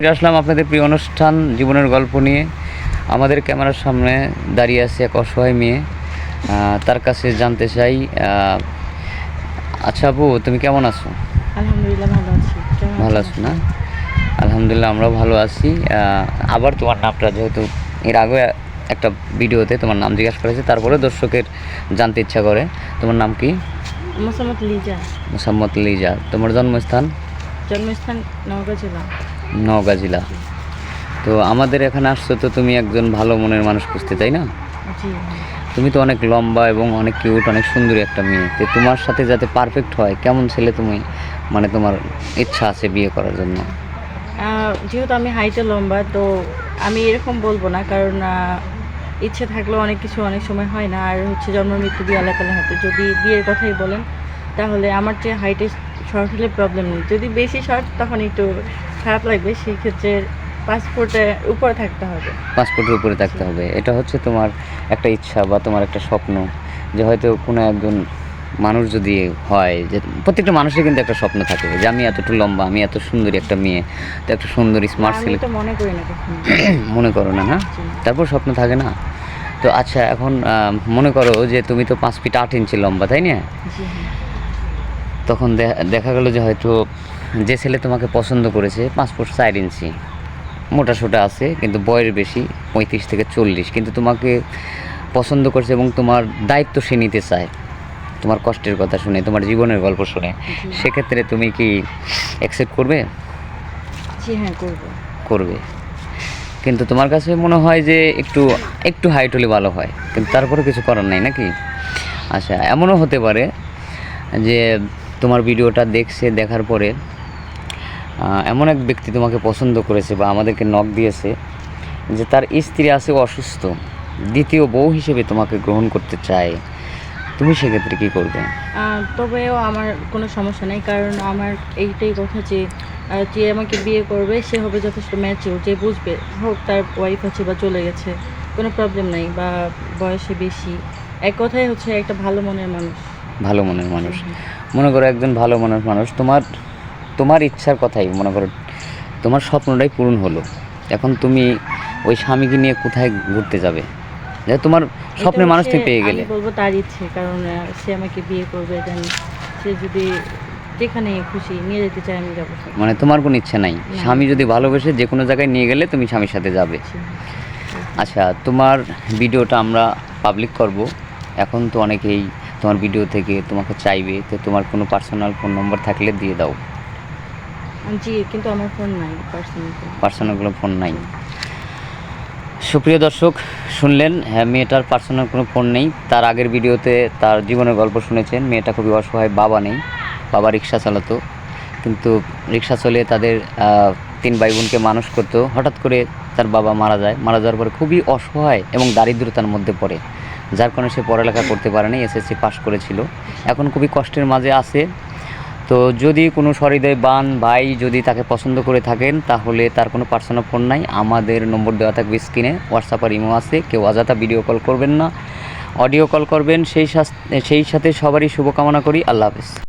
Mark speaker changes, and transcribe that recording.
Speaker 1: ফিরে আসলাম আপনাদের প্রিয় অনুষ্ঠান জীবনের গল্প নিয়ে। আমাদের ক্যামেরার সামনে দাঁড়িয়ে আছে এক অসহায় মেয়ে। তার কাছে জানতে চাই, আচ্ছা আপু, তুমি কেমন আছো?
Speaker 2: আলহামদুলিল্লাহ ভালো আছি।
Speaker 1: ভালো আছো না? আলহামদুলিল্লাহ আমরাও ভালো আছি। আবার তোমার নামটা, যেহেতু এর আগে একটা ভিডিওতে তোমার নাম জিজ্ঞাসা করেছে, তারপরে দর্শকের জানতে ইচ্ছা করে। তোমার নাম কি?
Speaker 2: মোসাম্মদ লিজা।
Speaker 1: মোসাম্মদ লিজা। তোমার জন্মস্থান?
Speaker 2: জন্মস্থান নওগাঁ জেলা।
Speaker 1: নওগাঁ জেলা। তো আমাদের এখানে আসছো, তো তুমি একজন ভালো মনের মানুষ খুঁজতে, তাই না?
Speaker 2: জি।
Speaker 1: তুমি তো অনেক লম্বা এবং অনেক কিউট, অনেক সুন্দরী একটা মেয়ে। তো তোমার সাথে যাতে পারফেক্ট হয়, কেমন ছেলে তুমি মানে তোমার ইচ্ছা আছে বিয়ে করার জন্য?
Speaker 2: যেহেতু আমি হাইটে লম্বা, তো আমি এরকম বলবো না, কারণ ইচ্ছে থাকলেও অনেক কিছু অনেক সময় হয় না। আর হচ্ছে জন্ম মৃত্যু বিয়ে আল্লাহ তাআলার হাতে। যদি বিয়ের কথাই বলেন, তাহলে আমার যে হাইটে শর্ট হলে প্রবলেম নেই। যদি বেশি শর্ট তখন একটু খারাপ লাগবে। সেই ক্ষেত্রে পাসপোর্টের উপরে থাকতে হবে।
Speaker 1: পাসপোর্টের উপরে থাকতে হবে, এটা হচ্ছে তোমার একটা ইচ্ছা বা তোমার একটা স্বপ্ন, যে হয়তো কোনো একজন মানুষ যদি হয়, যে প্রত্যেকটা মানুষের কিন্তু একটা স্বপ্ন থাকে যে আমি এতটুকু লম্বা, আমি এত সুন্দরী একটা মেয়ে, তো একটা সুন্দরী স্মার্ট
Speaker 2: আমি
Speaker 1: ছেলে।
Speaker 2: তো মনে করি না কখনো।
Speaker 1: মনে করো না? না, তারপর স্বপ্ন থাকে না? তো আচ্ছা, এখন মনে করো যে তুমি তো 5 ফিট 8 ইঞ্চি লম্বা, তাই না?
Speaker 2: জি হ্যাঁ।
Speaker 1: তখন দেখা গেলো যে হয়তো যে ছেলে তোমাকে পছন্দ করেছে 5 ফুট 4 ইঞ্চি, মোটা সোটা আছে, কিন্তু বয়স বেশি, 35 থেকে 40, কিন্তু তোমাকে পছন্দ করছে এবং তোমার দায়িত্ব সে নিতে চায়, তোমার কষ্টের কথা শুনে, তোমার জীবনের গল্প শুনে। সেক্ষেত্রে তুমি কি অ্যাকসেপ্ট করবে?
Speaker 2: জি হ্যাঁ, করবো।
Speaker 1: করবে। কিন্তু তোমার কাছে মনে হয় যে একটু একটু হাইট হলে ভালো হয়, কিন্তু তারপরে কিছু করার নাই নাকি? আচ্ছা, এমনও হতে পারে যে তোমার ভিডিওটা দেখছে, দেখার পরে এমন এক ব্যক্তি তোমাকে পছন্দ করেছে বা আমাদেরকে নক দিয়েছে যে তার স্ত্রী আছে অসুস্থ, দ্বিতীয় বউ হিসেবে তোমাকে গ্রহণ করতে চায়। তুমি সেক্ষেত্রে কী করবে?
Speaker 2: তবেও আমার কোনো সমস্যা নেই, কারণ আমার এইটাই কথা যে যে আমাকে বিয়ে করবে সে হবে যথেষ্ট ম্যাচিওর, যে বুঝবে, হোক তার ওয়াইফ আছে বা চলে গেছে, কোনো প্রবলেম নাই, বা বয়সে বেশি। এক কথাই হচ্ছে একটা ভালো মনের মানুষ।
Speaker 1: ভালো মনের মানুষ। মনে করো একজন ভালো মনের মানুষ, তোমার তোমার ইচ্ছার কথাই মনে করো, তোমার স্বপ্নটাই পূরণ হলো। এখন তুমি ওই স্বামীকে নিয়ে কোথায় ঘুরতে যাবে, যে তোমার স্বপ্নের মানুষটি পেয়ে গেলে?
Speaker 2: আমি বলবো তার ইচ্ছে, কারণ সে আমাকে বিয়ে করবে, দেন সে যদি যেখানে খুশি নিয়ে যেতে চায় আমি যাবো।
Speaker 1: মানে তোমার কোনো ইচ্ছা নাই? স্বামী যদি ভালোবেসে যে কোনো জায়গায় নিয়ে গেলে তুমি স্বামীর সাথে যাবে? আচ্ছা, তোমার ভিডিওটা আমরা পাবলিক করব। এখন তো অনেকেই তোমার ভিডিও থেকে তোমাকে চাইবে, তো তোমার কোনো পার্সোনাল ফোন নম্বর থাকলে দিয়ে দাও।
Speaker 2: জি, কিন্তু আমার ফোন নাই,
Speaker 1: পার্সোনাল কোনো ফোন নাই। সুপ্রিয় দর্শক, শুনলেন, হ্যাঁ, মেয়েটার পার্সোনাল কোনো ফোন নেই। তার আগের ভিডিওতে তার জীবনের গল্প শুনেছেন। মেয়েটা খুবই অসহায়, বাবা নেই, বাবা রিক্সা চালাতো, কিন্তু রিক্সা চলিয়ে তাদের 3 ভাই বোনকে মানুষ করতো। হঠাৎ করে তার বাবা মারা যায়। মারা যাওয়ার পরে খুবই অসহায় এবং দারিদ্রতার মধ্যে পড়ে, যার কারণে সে পড়ালেখা করতে পারেনি। এসএসসি পাস করেছিল, এখন খুবই কষ্টের মাঝে আছে। তো যদি কোনো সহৃদয়বান ভাই যদি তাকে পছন্দ করে থাকেন, তাহলে তার কোনো পার্সোনাল ফোন নাই, আমাদের নম্বর দেওয়া থাকবে স্ক্রিনে, হোয়াটসঅ্যাপ আর ইমো আছে। কেউ অযথা ভিডিও কল করবেন না, অডিও কল করবেন। সেই সাথে সবারই শুভকামনা করি। আল্লাহ হাফেজ।